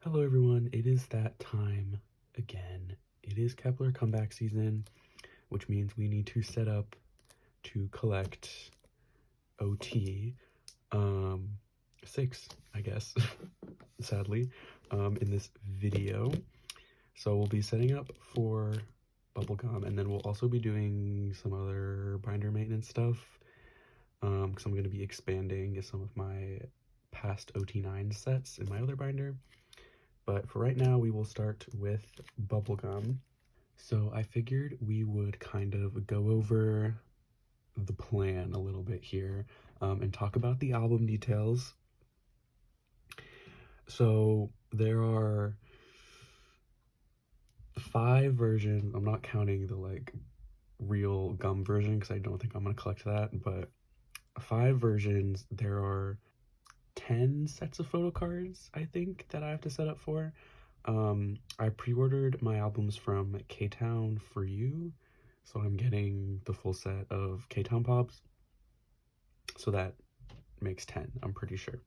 Hello everyone, it is that time again. It is Kepler comeback season, which means we need to set up to collect OT 6, I guess, sadly, in this video. So we'll be setting up for bubblegum, and then we'll also be doing some other binder maintenance stuff, because I'm going to be expanding some of my past OT9 sets in my other binder. But for right now, we will start with bubblegum. So I figured we would kind of go over the plan a little bit here, and talk about the album details. So there are 5 versions. I'm not counting the real gum version because I don't think I'm going to collect that, but 5 versions. There are 10 sets of photo cards, I think, that I have to set up for. I pre-ordered my albums from K-Town for you, so I'm getting the full set of K-Town Pops, so that makes 10, I'm pretty sure.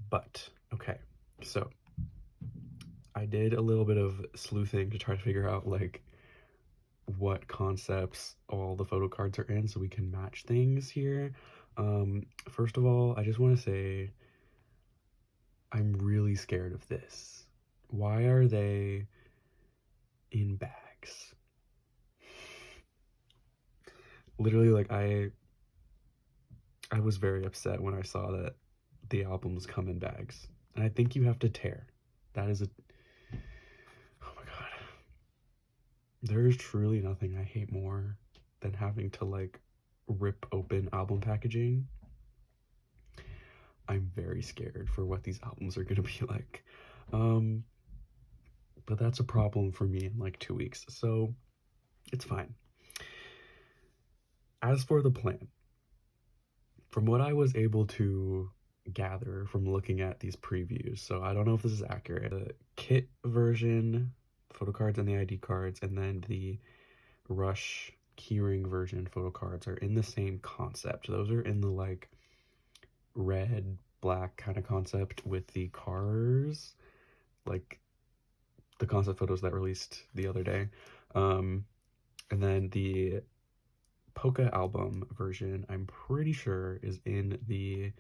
But, okay, so I did a little bit of sleuthing to try to figure out, what concepts all the photo cards are in so we can match things here. First of all, I just want to say I'm really scared of this. Why are they in bags? Literally, I was very upset when I saw that the albums come in bags. And I think you have to tear. That is oh my god. There is truly nothing I hate more than having to rip open album packaging. I'm very scared for what these albums are gonna be like. But that's a problem for me in 2 weeks, so it's fine. As for the plan, from what I was able to gather from looking at these previews, so I don't know if this is accurate, the kit version photo cards and the ID cards, and then the Rush keyring version photo cards are in the same concept. Those are in the red, black kind of concept with the cars, the concept photos that released the other day. And then the Polka album version, I'm pretty sure, is in the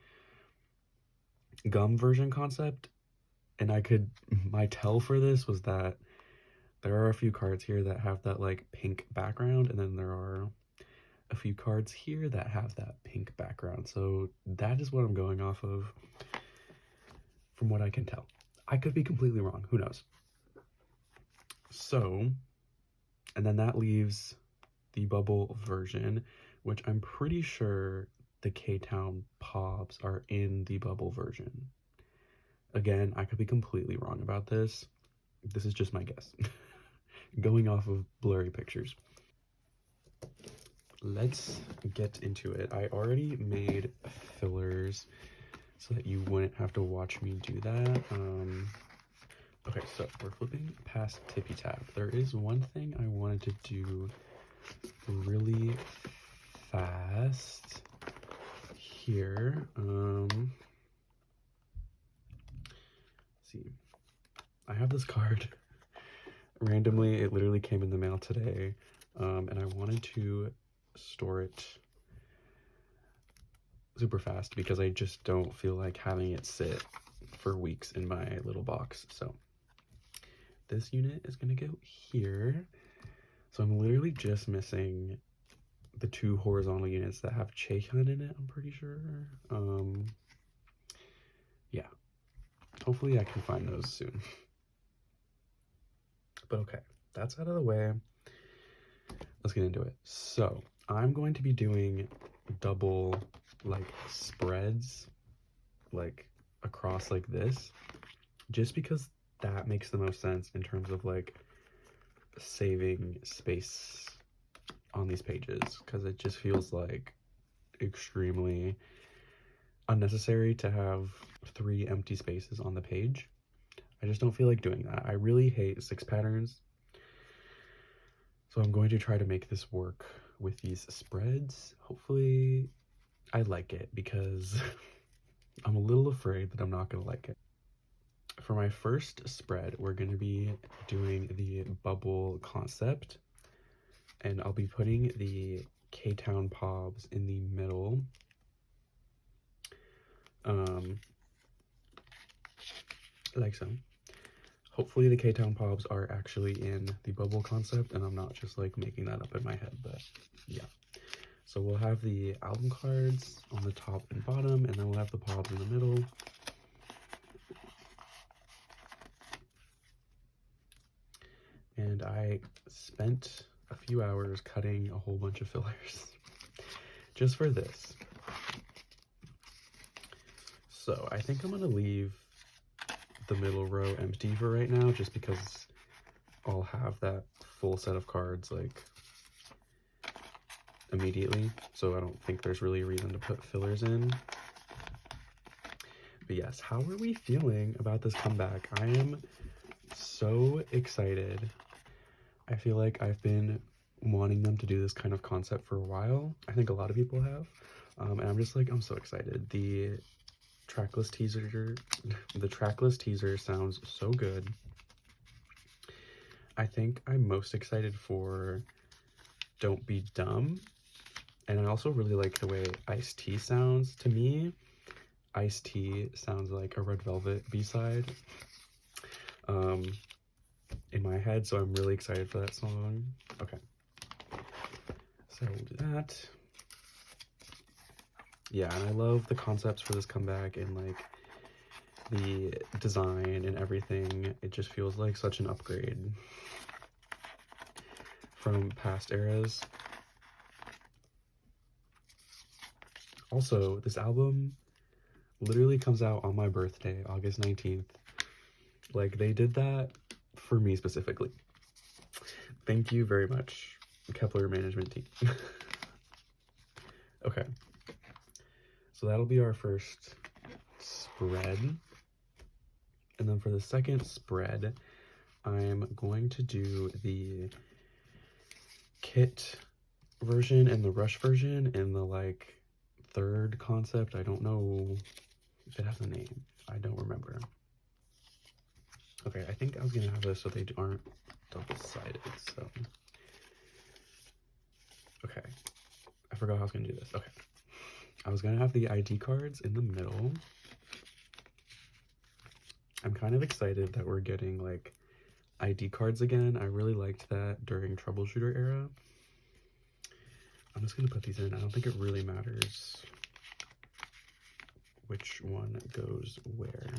gum version concept. And my tell for this was that there are a few cards here that have that pink background, and then there are a few cards here that have that pink background. So that is what I'm going off of from what I can tell. I could be completely wrong, who knows. So, and then that leaves the bubble version, which I'm pretty sure the K-Town Pops are in the bubble version. Again, I could be completely wrong about this. This is just my guess. Going off of blurry pictures. Let's get into it. I already made fillers so that you wouldn't have to watch me do that. Okay, so we're flipping past Tippy Tap. There is one thing I wanted to do really fast here. Let's see. I have this card. Randomly, it literally came in the mail today, and I wanted to store it super fast because I just don't feel like having it sit for weeks in my little box. So this unit is gonna go here. So I'm literally just missing the 2 horizontal units that have Chayhan in it, I'm pretty sure. Yeah. Hopefully I can find those soon. But okay, that's out of the way. Let's get into it. So I'm going to be doing double spreads across this, just because that makes the most sense in terms of saving space on these pages, because it just feels extremely unnecessary to have 3 empty spaces on the page. I just don't feel like doing that. I really hate 6 patterns. So I'm going to try to make this work with these spreads. Hopefully I like it, because I'm a little afraid that I'm not going to like it. For my first spread, we're going to be doing the bubble concept, and I'll be putting the K-Town Pobs in the middle. Like so. Hopefully the K-Town Pobs are actually in the bubble concept, and I'm not just like making that up in my head, but yeah. So we'll have the album cards on the top and bottom, and then we'll have the Pobs in the middle. And I spent a few hours cutting a whole bunch of fillers just for this. So I think I'm gonna leave the middle row empty for right now, just because I'll have that full set of cards like immediately, so I don't think there's really a reason to put fillers in. But yes, how are we feeling about this comeback? I am so excited. I feel like I've been wanting them to do this kind of concept for a while. I think a lot of people have, and I'm just like, I'm so excited. The trackless teaser sounds so good. I think I'm most excited for Don't Be Dumb, and I also really like the way Ice-T sounds. To me, Ice-T sounds like a Red Velvet B-side in my head, so I'm really excited for that song. Okay, so we'll do that. Yeah, and I love the concepts for this comeback and like the design and everything. It just feels like such an upgrade from past eras. Also, this album literally comes out on my birthday, August 19th. Like, they did that for me specifically. Thank you very much, Kep1er management team. Okay. So that'll be our first spread. And then for the second spread, I'm going to do the kit version and the rush version in the like third concept. I don't know if it has a name. I don't remember. Okay, I think I was gonna have this so they aren't double-sided, so. Okay, I forgot how I was gonna do this. Okay, I was gonna have the ID cards in the middle. I'm kind of excited that we're getting like ID cards again. I really liked that during Troubleshooter era. I'm just gonna put these in. I don't think it really matters which one goes where.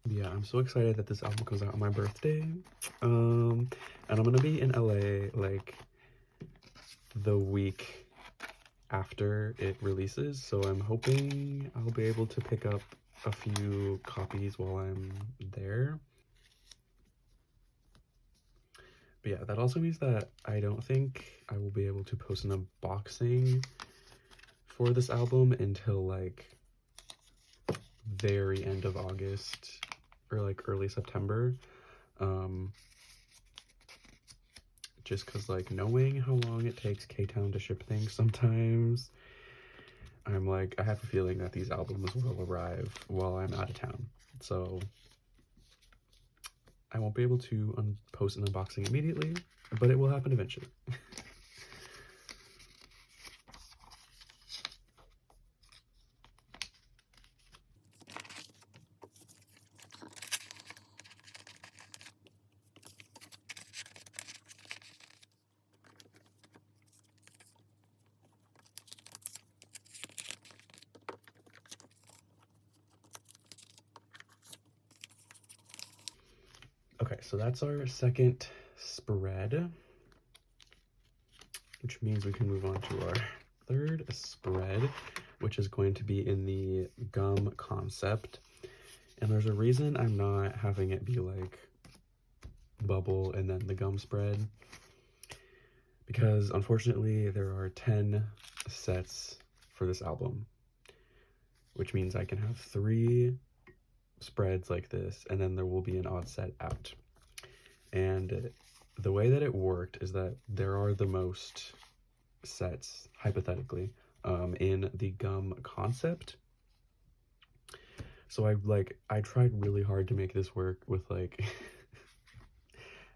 Yeah, I'm so excited that this album comes out on my birthday. And I'm gonna be in LA like the week after it releases, so I'm hoping I'll be able to pick up a few copies while I'm there. But yeah, that also means that I don't think I will be able to post an unboxing for this album until like very end of August or like early September. Just because like knowing how long it takes K-Town to ship things sometimes, I'm like, I have a feeling that these albums will arrive while I'm out of town. So I won't be able to post an unboxing immediately, but it will happen eventually. Okay, so that's our second spread, which means we can move on to our third spread, which is going to be in the gum concept. And there's a reason I'm not having it be like bubble and then the gum spread, because unfortunately there are 10 sets for this album, which means I can have 3 spreads like this, and then there will be an odd set out. And the way that it worked is that there are the most sets, hypothetically, in the gum concept. So I tried really hard to make this work with like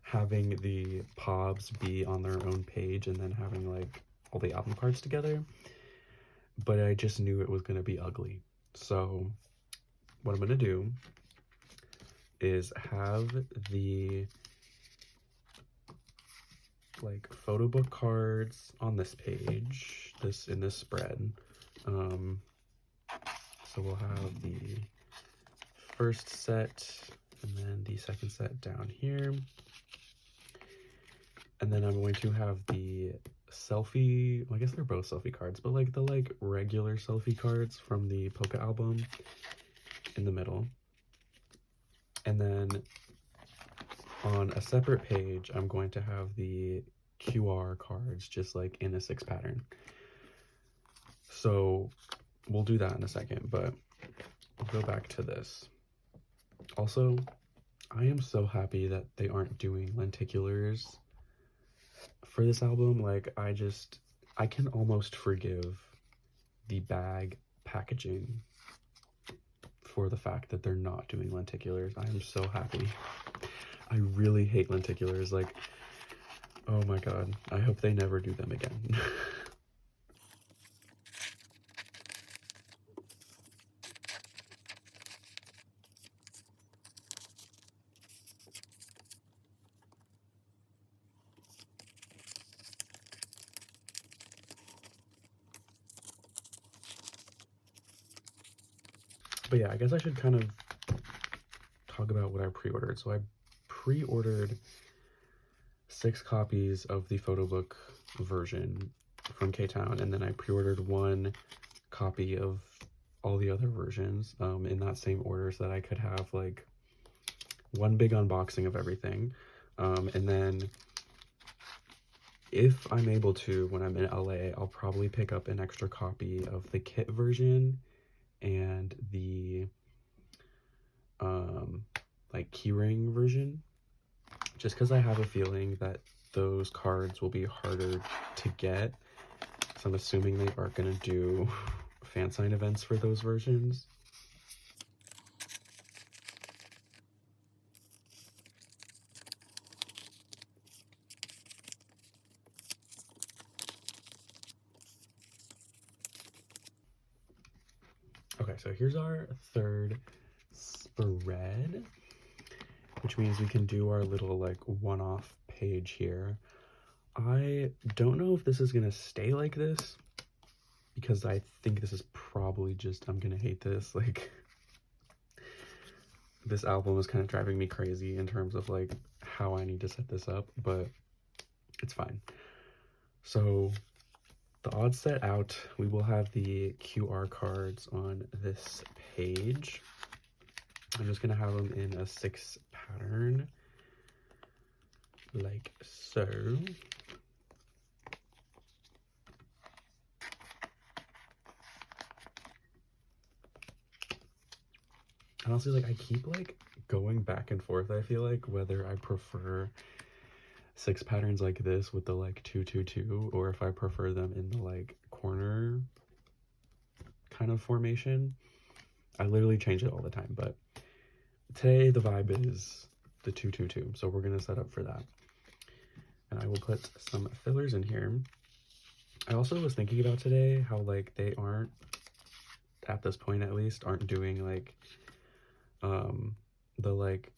having the POBs be on their own page and then having like all the album cards together, but I just knew it was going to be ugly. So what I'm going to do is have the like photo book cards on this page, in this spread. So we'll have the first set and then the second set down here. And then I'm going to have the selfie, well, I guess they're both selfie cards, but like the like regular selfie cards from the Polka album in the middle. And then on a separate page, I'm going to have the QR cards just like in a 6 pattern. So we'll do that in a second, but we'll go back to this. Also, I am so happy that they aren't doing lenticulars for this album. Like, I can almost forgive the bag packaging for the fact that they're not doing lenticulars. I am so happy. I really hate lenticulars. Like, oh my god, I hope they never do them again. But yeah, I guess I should kind of talk about what I pre-ordered. So I pre-ordered 6 copies of the photo book version from K-Town, and then I pre-ordered 1 copy of all the other versions in that same order so that I could have like one big unboxing of everything. And then if I'm able to, when I'm in LA, I'll probably pick up an extra copy of the kit version and the like keyring version, just because I have a feeling that those cards will be harder to get. So I'm assuming they aren't going to do fan sign events for those versions. Okay, so here's our third spread, which means we can do our little like one-off page here. I don't know if this is gonna stay like this, because I think this is probably just, I'm gonna hate this. Like, this album is kind of driving me crazy in terms of like how I need to set this up, but it's fine. So the odds set out, we will have the QR cards on this page. I'm just gonna have them in a 6 pattern, like so. And honestly, like, I keep like going back and forth, I feel like, whether I prefer 6 patterns like this with the like 2-2-2, or if I prefer them in the like corner kind of formation. I literally change it all the time, but today the vibe is the 2-2-2, so we're gonna set up for that. And I will put some fillers in here. I also was thinking about today how like they aren't, at this point at least, aren't doing like the like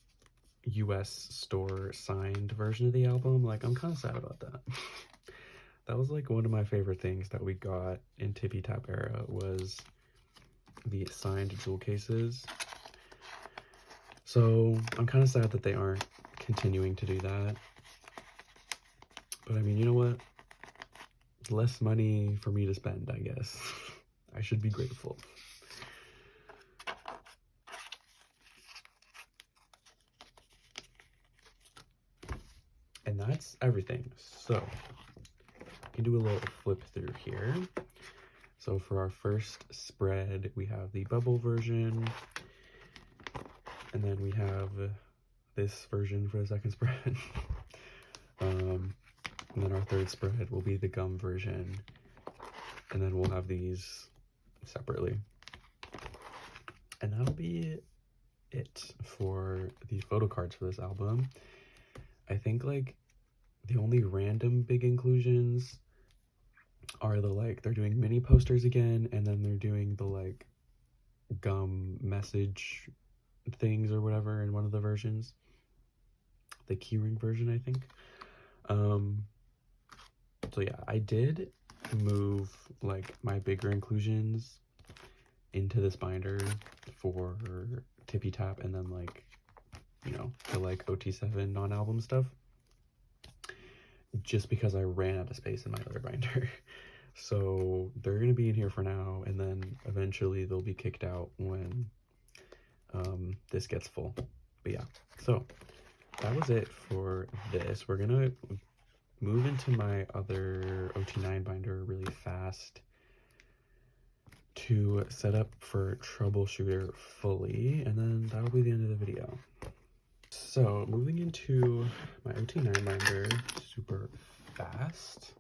US store signed version of the album. Like, I'm kind of sad about that. That was like one of my favorite things that we got in Tippy Tap era, was the signed jewel cases. So I'm kind of sad that they aren't continuing to do that. But I mean, you know what? Less money for me to spend, I guess. I should be grateful. And that's everything. So I can do a little flip through here. So for our first spread, we have the bubble version, and then we have this version for the second spread. And then our third spread will be the gum version. And then we'll have these separately. And that'll be it for the photo cards for this album. I think like the only random big inclusions are the like they're doing mini posters again, and then they're doing the like gum message things or whatever in one of the versions, the keyring version, I think. So yeah, I did move like my bigger inclusions into this binder for Tippy Tap, and then like, you know, the like OT7 non-album stuff, just because I ran out of space in my other binder. So they're gonna be in here for now, and then eventually they'll be kicked out when this gets full. But yeah, so that was it for this. We're gonna move into my other OT9 binder really fast to set up for Troubleshooter fully, and then that'll be the end of the video. So moving into my OT9 binder super fast.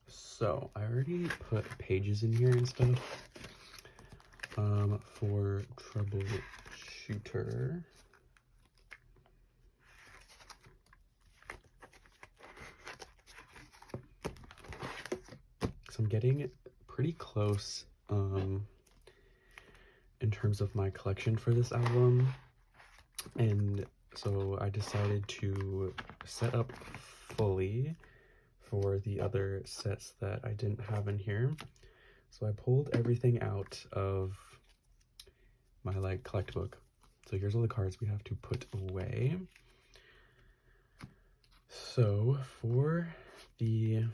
So I already put pages in here and stuff for Troubleshooter. So I'm getting pretty close in terms of my collection for this album, and so I decided to set up fully for the other sets that I didn't have in here. So I pulled everything out of my like collect book. So here's all the cards we have to put away. So for the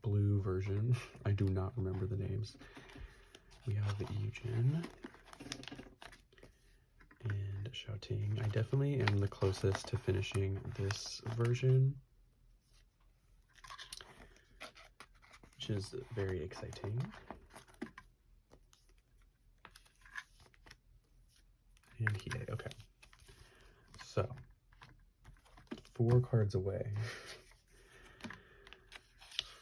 blue version, I do not remember the names. We have Eugen and Shouting. I definitely am the closest to finishing this version, which is very exciting. And Hide, okay. So, 4 cards away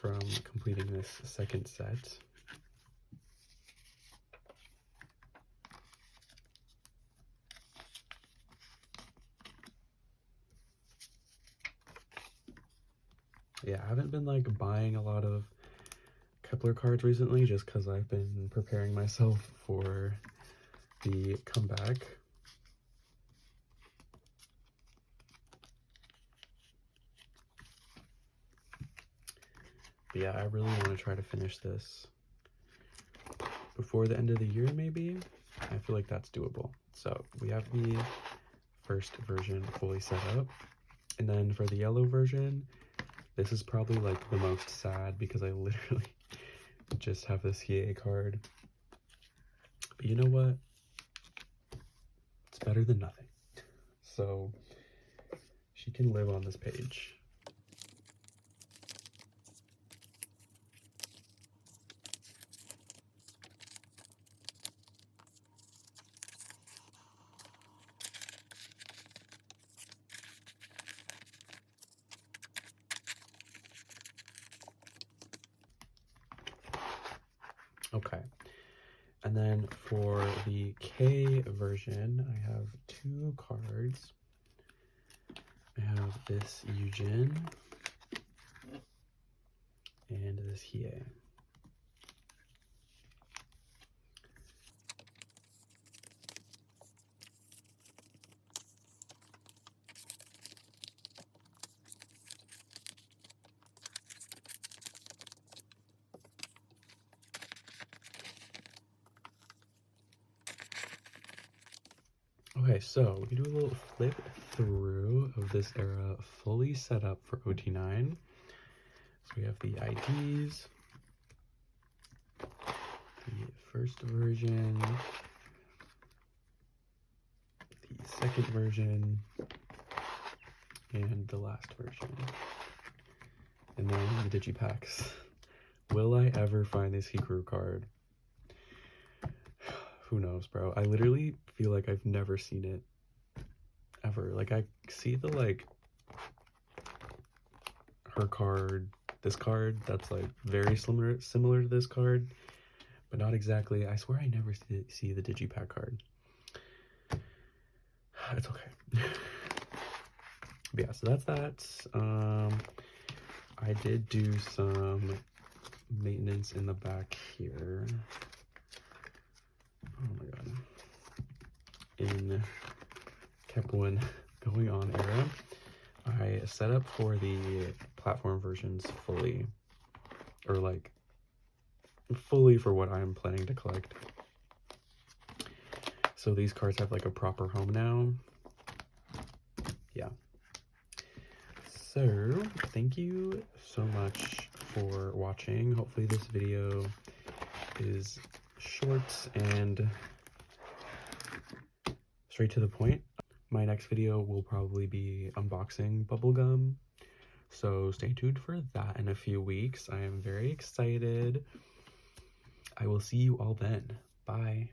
from completing this second set. Yeah, I haven't been like buying a lot of Kep1er cards recently, just because I've been preparing myself for the comeback. But yeah, I really want to try to finish this before the end of the year, maybe. I feel like that's doable. So we have the first version fully set up, and then for the yellow version, this is probably like the most sad because I literally just have this Hiei card. But you know what? It's better than nothing. So she can live on this page. Okay, and then for the K version, I have 2 cards. I have this Eugen and this Hiei. Okay, so we can do a little flip through of this era fully set up for OT9. So we have the IDs, the first version, the second version, and the last version. And then the digipacks. Will I ever find this Hikaru card? Who knows, bro? I literally feel like I've never seen it ever. Like, I see the, like, her card, this card, that's, like, very similar to this card, but not exactly. I swear I never see the Digipack card. It's okay. But yeah, so that's that. I did do some maintenance in the back here. Oh my god. In kep1 going on era, I set up for the platform versions fully, or like fully for what I'm planning to collect. So these cards have like a proper home now. Yeah. So thank you so much for watching. Hopefully this video is short and straight to the point. My next video will probably be unboxing bubblegum, so stay tuned for that in a few weeks. I am very excited. I will see you all then. Bye.